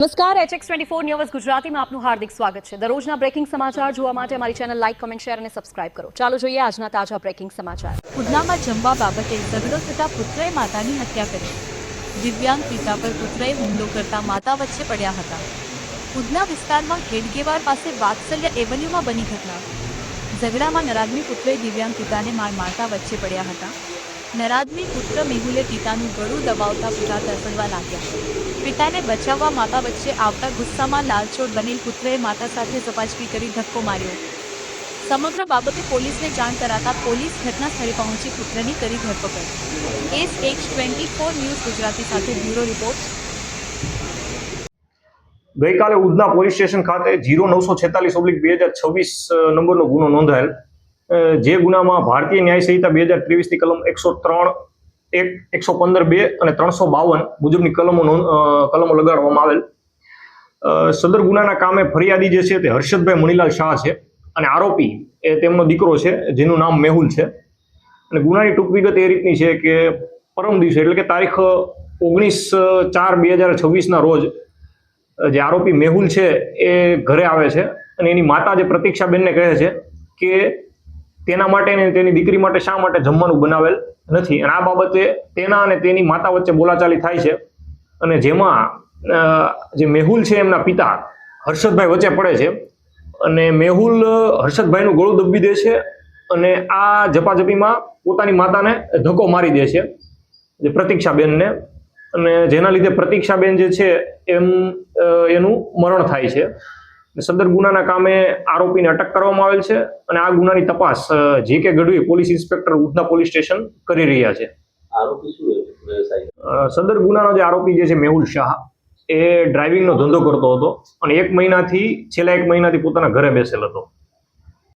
નમસ્કાર HX24 news ગુજરાતીમાં આપનું હાર્દિક સ્વાગત છે। દરરોજના બ્રેકિંગ સમાચાર જોવા માટે અમારી ચેનલ લાઇક, કમેન્ટ, શેર અને સબસ્ક્રાઇબ કરો। ચાલો જોઈએ આજના તાજા બ્રેકિંગ સમાચાર। ઉધનામાં જમવા બાબતે ઝઘડો થતા પુત્રએ માતાની હત્યા કરી। દિવ્યાંગ પિતા પર પુત્રએ હુમલો કરતા માતા વચ્ચે પડ્યા હતા। ઉધના વિસ્તારમાં ખેડગેવાર પાસે વાત્સલ્ય એવન્યુમાં બની ઘટના। ઝઘડામાં નરાદમી પુત્રએ દિવ્યાંગ પિતાને મારતા વચ્ચે પડ્યા હતા। નરાદમી પુત્ર મેહુલે પિતાનું ગળું દબાવતા પિતા તરફડવા લાગ્યા। પિતાને બચાવવા માતા વચ્ચે આવતા ગુસ્સામાં લાલચોળ બનેલ પુત્રએ માતા સાથે ઝપાઝપી કરી ધક્કો માર્યો। સમગ્ર બાબતે પોલીસને જાણ કરાતા પોલીસ ઘટના સ્થળે પહોંચી પુત્રની કરી ધરપકડ। HX24 ન્યૂઝ ગુજરાતી સાથે બ્યુરો રિપોર્ટ। ગઈકાલે ઉધના પોલીસ સ્ટેશન ખાતે 0946/2026 નંબરનો ગુનો નોંધાયેલ, જે ગુનામાં ભારતીય ન્યાય સંહિતા 2023ની કલમ 103, 115(2) અને 352 મુજબની કલમો લગાડવામાં આવેલ। સદર ગુનાના કામે ફરિયાદી જે છે તે હર્ષદભાઈ મણીલાલ શાહ છે અને આરોપી એ તેમનો દીકરો છે જેનું નામ મેહુલ છે। અને ગુનાની ટૂંક વિગત એ રીતની છે કે પરમ દિવસે એટલે કે તારીખ 19/4/2026ના રોજ જે આરોપી મેહુલ છે એ ઘરે આવે છે અને એની માતા જે પ્રતીક્ષાબેનને કહે છે કે તેના માટે ને તેની દીકરી માટે શા માટે જમવાનું બનાવેલ નથી, અને આ બાબતે તેના અને તેની માતા વચ્ચે બોલાચાલી થાય છે અને જેમાં જે મેહુલ છે એમના પિતા હર્ષદભાઈ વચ્ચે પડે છે અને મેહુલ હર્ષદભાઈનું ગળું દબી દે છે અને આ ઝપાઝપીમાં પોતાની માતાને ધક્કો મારી દે છે, જે પ્રતીક્ષાબેનને, અને જેના લીધે પ્રતીક્ષાબેન જે છે એનું મરણ થાય છે। સદર ગુનાના કામે આરોપીને અટક કરવામાં આવેલ છે અને આ ગુનાની તપાસ J.K. Gadhvi police inspector Udhna police station કરી રહ્યા છે। સદર ગુનાનો જે આરોપી જે છે મેહુલ શાહ એ ડ્રાઇવિંગનો ધંધો કરતો હતો અને છેલ્લા એક મહિનાથી પોતાના ઘરે બેસેલ હતો।